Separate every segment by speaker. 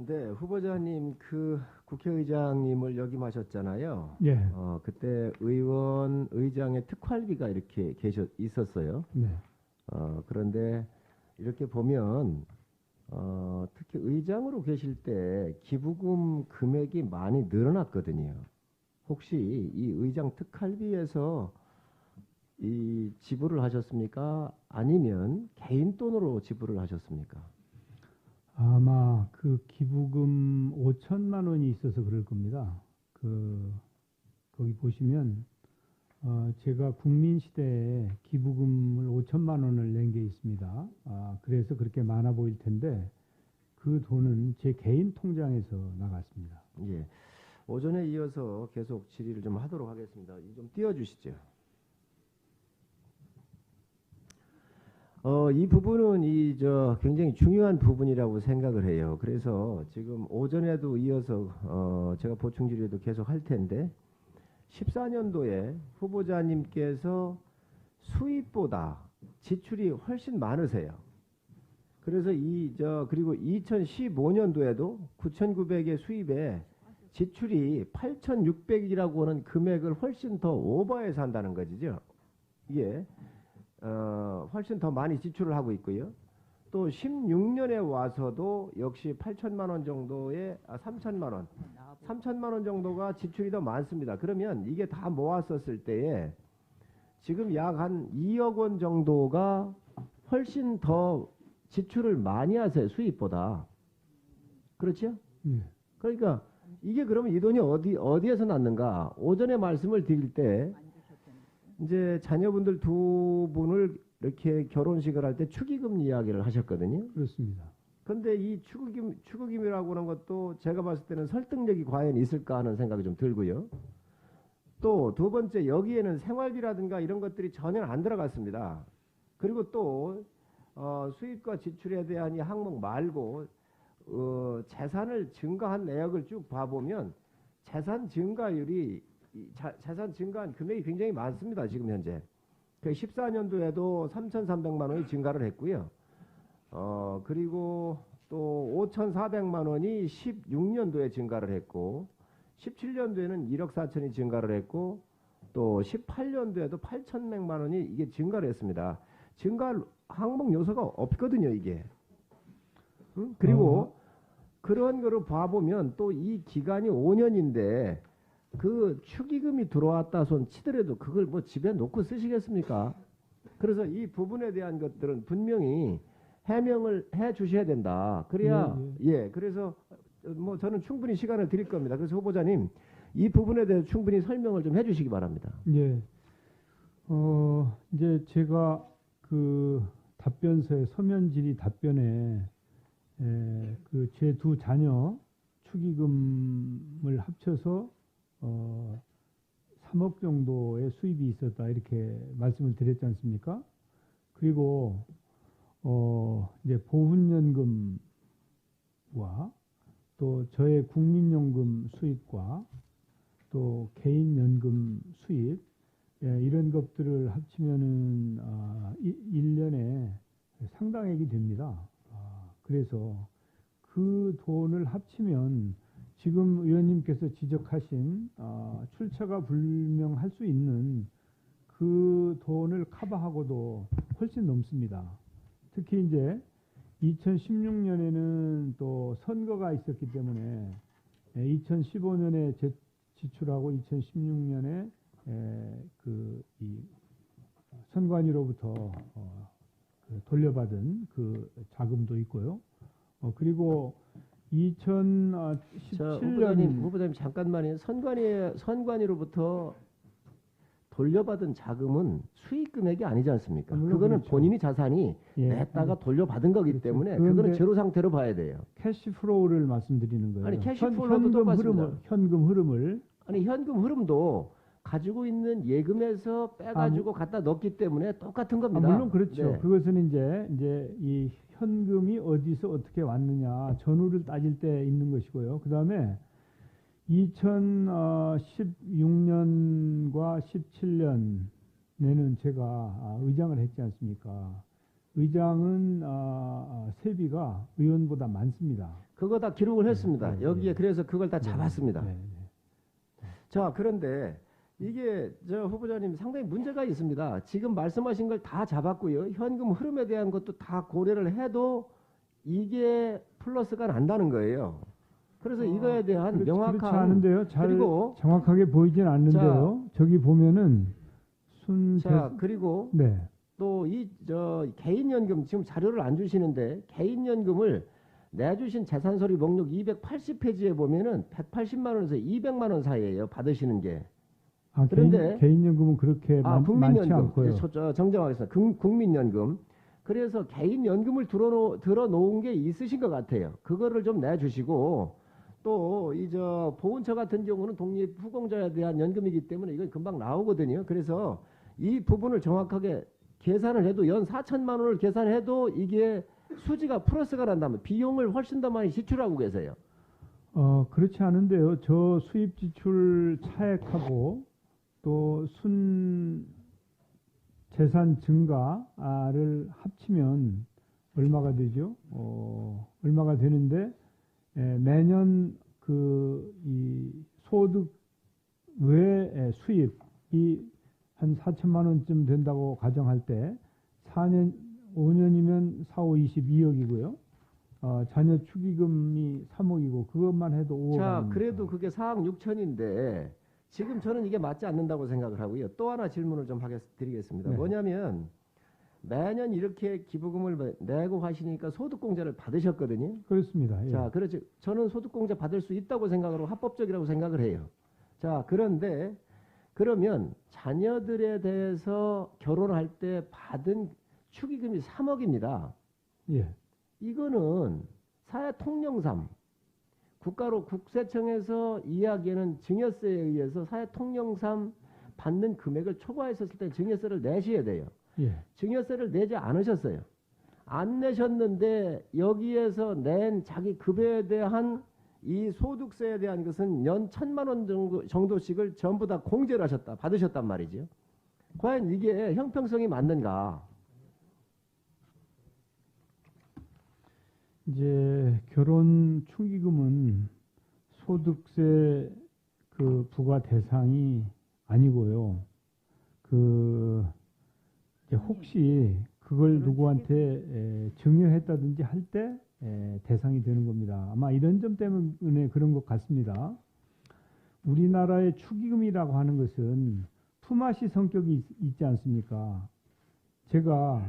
Speaker 1: 네, 후보자님 그 국회의장님을 역임하셨잖아요.
Speaker 2: 예,
Speaker 1: 그때 의원 의장의 특활비가 이렇게 있었어요.
Speaker 2: 네.
Speaker 1: 그런데 이렇게 보면 특히 의장으로 계실 때 기부금 금액이 많이 늘어났거든요. 혹시 이 의장 특활비에서 이 지불을 하셨습니까? 아니면 개인 돈으로 지불을 하셨습니까?
Speaker 2: 아마 그 기부금 5천만 원이 있어서 그럴 겁니다. 거기 보시면 제가 국민시대에 기부금을 5천만 원을 낸 게 있습니다. 그래서 그렇게 많아 보일 텐데 그 돈은 제 개인 통장에서 나갔습니다.
Speaker 1: 예. 오전에 이어서 계속 질의를 좀 하도록 하겠습니다. 좀 띄워주시죠. 이 부분은 굉장히 중요한 부분이라고 생각을 해요. 그래서 지금 오전에도 이어서 제가 보충 질의도 계속 할 텐데 14년도에 후보자님께서 수입보다 지출이 훨씬 많으세요. 그래서 그리고 2015년도에도 9,900의 수입에 지출이 8,600이라고 하는 금액을 훨씬 더 오버해서 한다는 거죠. 이게 훨씬 더 많이 지출을 하고 있고요. 또 16년에 와서도 역시 8천만 원 정도의 3천만 원, 3천만 원 정도가 지출이 더 많습니다. 그러면 이게 다 모았었을 때에 지금 약 한 2억 원 정도가 훨씬 더 지출을 많이 하세요. 수입보다. 그렇죠? 그러니까 이게 그러면 이 돈이 어디에서 났는가? 오전에 말씀을 드릴 때 이제 자녀분들 두 분을 이렇게 결혼식을 할 때 축의금 이야기를 하셨거든요.
Speaker 2: 그렇습니다.
Speaker 1: 근데 이 축의금이라고 하는 것도 제가 봤을 때는 설득력이 과연 있을까 하는 생각이 좀 들고요. 또 두 번째, 여기에는 생활비라든가 이런 것들이 전혀 안 들어갔습니다. 그리고 또 수입과 지출에 대한 이 항목 말고 재산을 증가한 내역을 쭉 봐보면 재산 증가율이 재산 증가한 금액이 굉장히 많습니다. 지금 현재. 14년도에도 3,300만 원이 증가를 했고요. 그리고 또 5,400만 원이 16년도에 증가를 했고 17년도에는 1억 4천이 증가를 했고 또 18년도에도 8,100만 원이 이게 증가를 했습니다. 증가 항목 요소가 없거든요, 이게. 그리고 그런 거를 봐보면 또 이 기간이 5년인데 그 축의금이 들어왔다 손 치더라도 그걸 뭐 집에 놓고 쓰시겠습니까? 그래서 이 부분에 대한 것들은 분명히 해명을 해 주셔야 된다. 그래야 예, 그래서 뭐 저는 충분히 시간을 드릴 겁니다. 그래서 후보자님 이 부분에 대해서 충분히 설명을 좀 해주시기 바랍니다.
Speaker 2: 예. 이제 제가 그 답변서에 서면 질의 답변에 그 제 두 자녀 축의금을 합쳐서 3억 정도의 수입이 있었다 이렇게 말씀을 드렸지 않습니까? 그리고 이제 보훈연금과 또 저의 국민연금 수입과 또 개인연금 수입 이런 것들을 합치면은 1년에 상당액이 됩니다. 그래서 그 돈을 합치면 지금 의원님께서 지적하신 출처가 불명할 수 있는 그 돈을 커버하고도 훨씬 넘습니다. 특히 이제 2016년에는 또 선거가 있었기 때문에 2015년에 지출하고 2016년에 이 선관위로부터 돌려받은 그 자금도 있고요. 그리고 2017년
Speaker 1: 후보자님 잠깐만요. 선관위로부터 돌려받은 자금은 수익 금액이 아니지 않습니까? 그거는
Speaker 2: 그렇죠.
Speaker 1: 본인이 자산이 냈다가 돌려받은 거기
Speaker 2: 그렇죠.
Speaker 1: 때문에 그거는 제로 상태로 봐야 돼요.
Speaker 2: 캐시 플로우를 말씀드리는 거예요.
Speaker 1: 아니 캐시플로우도 똑같습니다.
Speaker 2: 현금 흐름을
Speaker 1: 아니 현금 흐름도 가지고 있는 예금에서 빼가지고 갖다 넣기 때문에 똑같은 겁니다.
Speaker 2: 물론 그렇죠.
Speaker 1: 네.
Speaker 2: 그것은 이제 이 현금이 어디서 어떻게 왔느냐 전후를 따질 때 있는 것이고요. 그 다음에 2016년과 17년에는 제가 의장을 했지 않습니까? 의장은 세비가 의원보다 많습니다.
Speaker 1: 그거 다 기록을 했습니다.
Speaker 2: 네,
Speaker 1: 여기에
Speaker 2: 네.
Speaker 1: 그래서 그걸 다 잡았습니다.
Speaker 2: 네,
Speaker 1: 자, 그런데 이게 저 후보자님 상당히 문제가 있습니다. 지금 말씀하신 걸 다 잡았고요. 현금 흐름에 대한 것도 다 고려를 해도 이게 플러스가 난다는 거예요. 그래서 이거에 대한
Speaker 2: 그렇지
Speaker 1: 명확한
Speaker 2: 않은데요. 잘
Speaker 1: 그리고
Speaker 2: 정확하게 보이진 않는데요. 저기 보면은
Speaker 1: 자, 그리고
Speaker 2: 네.
Speaker 1: 또 이 저 개인연금 지금 자료를 안 주시는데 개인연금을 내주신 재산서류 목록 280페이지에 보면은 180만 원에서 200만 원 사이에요. 받으시는 게. 그런데
Speaker 2: 개인연금은 그렇게 많지
Speaker 1: 국민연금
Speaker 2: 않고요.
Speaker 1: 정정하겠습니다. 국민연금. 그래서 개인연금을 들어놓은 게 있으신 것 같아요. 그거를 좀 내주시고 또 이 저 보훈처 같은 경우는 독립후공자에 대한 연금이기 때문에 이건 금방 나오거든요. 그래서 이 부분을 정확하게 계산을 해도 연 4천만 원을 계산해도 이게 수지가 플러스가 난다면 비용을 훨씬 더 많이 지출하고 계세요.
Speaker 2: 그렇지 않은데요. 저 수입 지출 차액하고 또 순 재산 증가를 합치면 얼마가 되죠? 얼마가 되는데 매년 이 소득 외의 수입이 한 4천만 원쯤 된다고 가정할 때 4년 5년이면 4, 5, 22억이고요. 자녀 축의금이 3억이고 그것만 해도 5억.
Speaker 1: 자, 그래도 그게 4억 6천인데 지금 저는 이게 맞지 않는다고 생각을 하고요. 또 하나 질문을 좀 드리겠습니다.
Speaker 2: 네.
Speaker 1: 뭐냐면 매년 이렇게 기부금을 내고 하시니까 소득공제를 받으셨거든요.
Speaker 2: 그렇습니다. 예.
Speaker 1: 자, 그렇죠. 저는 소득공제 받을 수 있다고 생각을 하고 합법적이라고 생각을 해요. 자, 그런데 그러면 자녀들에 대해서 결혼할 때 받은 축의금이 3억입니다.
Speaker 2: 예.
Speaker 1: 이거는 사회통념상 국가로 국세청에서 이야기하는 증여세에 의해서 사회통념상 받는 금액을 초과했었을 때 증여세를 내셔야 돼요.
Speaker 2: 예.
Speaker 1: 증여세를 내지 않으셨어요. 안 내셨는데 여기에서 낸 자기 급여에 대한 이 소득세에 대한 것은 연 1,000만 원 정도씩을 전부 다 공제를 하셨다, 받으셨단 말이죠. 과연 이게 형평성이 맞는가?
Speaker 2: 이제 결혼 축의금은 소득세 부과 대상이 아니고요. 이제 혹시 그걸 누구한테 증여했다든지 할 때 대상이 되는 겁니다. 아마 이런 점 때문에 그런 것 같습니다. 우리나라의 축의금이라고 하는 것은 품앗이 성격이 있지 않습니까? 제가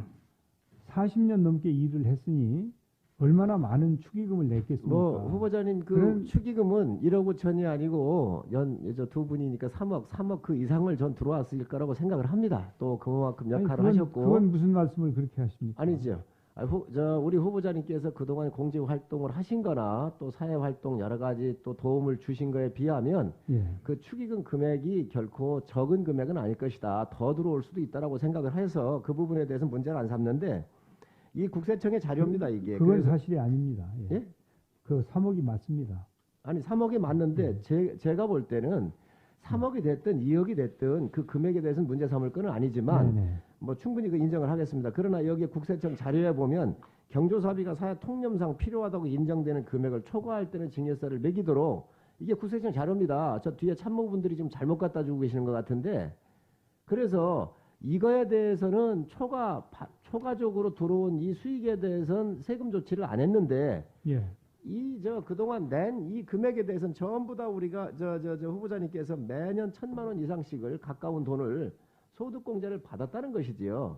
Speaker 2: 40년 넘게 일을 했으니 얼마나 많은 축의금을 냈겠습니까?
Speaker 1: 뭐 후보자님 그 축의금은 1억 5천이 아니고 두 분이니까 3억 그 이상을 전 들어왔을 거라고 생각을 합니다. 또 그만큼 역할을 하셨고.
Speaker 2: 그건 무슨 말씀을 그렇게 하십니까?
Speaker 1: 아니죠. 우리 후보자님께서 그동안 공직 활동을 하신 거나 또 사회 활동 여러 가지 또 도움을 주신 거에 비하면
Speaker 2: 예.
Speaker 1: 그 축의금 금액이 결코 적은 금액은 아닐 것이다. 더 들어올 수도 있다라고 생각을 해서 그 부분에 대해서 문제를 안 삼는데 이 국세청의 자료입니다, 이게.
Speaker 2: 그건
Speaker 1: 그래서
Speaker 2: 사실이 아닙니다. 예.
Speaker 1: 예?
Speaker 2: 그 3억이 맞습니다.
Speaker 1: 아니 3억이 맞는데 제가 볼 때는 3억이 됐든 2억이 됐든 그 금액에 대해서는 문제 삼을 건 아니지만
Speaker 2: 네네.
Speaker 1: 뭐 충분히 그 인정을 하겠습니다. 그러나 여기에 국세청 자료에 보면 경조사비가 사회 통념상 필요하다고 인정되는 금액을 초과할 때는 증여세를 매기도록 이게 국세청 자료입니다. 저 뒤에 참모분들이 좀 잘못 갖다 주고 계시는 것 같은데 그래서 이거에 대해서는 초과적으로 들어온 이 수익에 대해서는 세금 조치를 안 했는데
Speaker 2: 예.
Speaker 1: 그동안 낸 이 금액에 대해서는 전부 다 우리가 후보자님께서 매년 1,000만 원 이상씩을 가까운 돈을 소득공제를 받았다는 것이지요.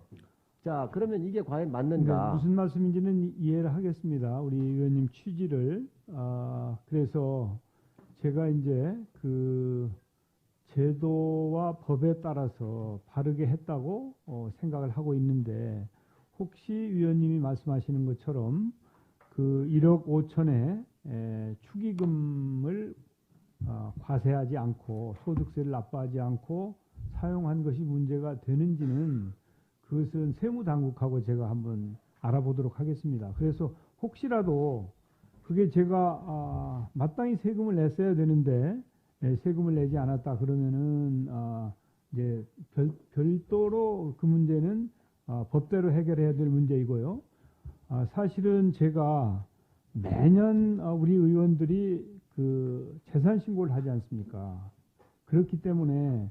Speaker 1: 자, 그러면 이게 과연 맞는가?
Speaker 2: 네, 무슨 말씀인지는 이해를 하겠습니다. 우리 의원님 취지를. 그래서 제가 이제 그 제도와 법에 따라서 바르게 했다고 생각을 하고 있는데 혹시 위원님이 말씀하시는 것처럼 그 1억 5천에 축의금을 과세하지 않고 소득세를 납부하지 않고 사용한 것이 문제가 되는지는 그것은 세무당국하고 제가 한번 알아보도록 하겠습니다. 그래서 혹시라도 그게 제가 마땅히 세금을 냈어야 되는데 세금을 내지 않았다 그러면은 이제 별도로 그 문제는 법대로 해결해야 될 문제이고요. 사실은 제가 매년 우리 의원들이 그 재산 신고를 하지 않습니까? 그렇기 때문에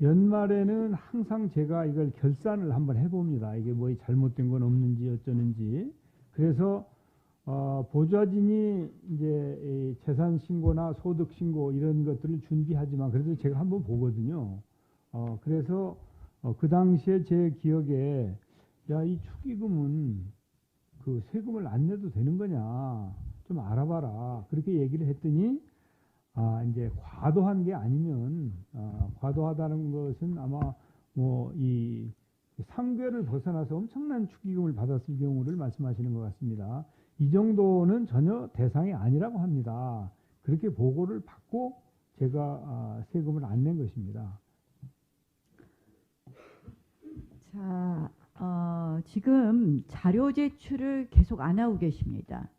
Speaker 2: 연말에는 항상 제가 이걸 결산을 한번 해봅니다. 이게 뭐 잘못된 건 없는지 어쩌는지. 그래서 보좌진이 이제 이 재산 신고나 소득 신고 이런 것들을 준비하지만 그래도 제가 한번 보거든요. 그래서 그 당시에 제 기억에 야, 이 축의금은 그 세금을 안 내도 되는 거냐 좀 알아봐라 그렇게 얘기를 했더니 이제 과도한 게 아니면 과도하다는 것은 아마 뭐 이 상괴를 벗어나서 엄청난 축의금을 받았을 경우를 말씀하시는 것 같습니다. 이 정도는 전혀 대상이 아니라고 합니다. 그렇게 보고를 받고 제가 세금을 안 낸 것입니다.
Speaker 3: 자, 지금 자료 제출을 계속 안 하고 계십니다.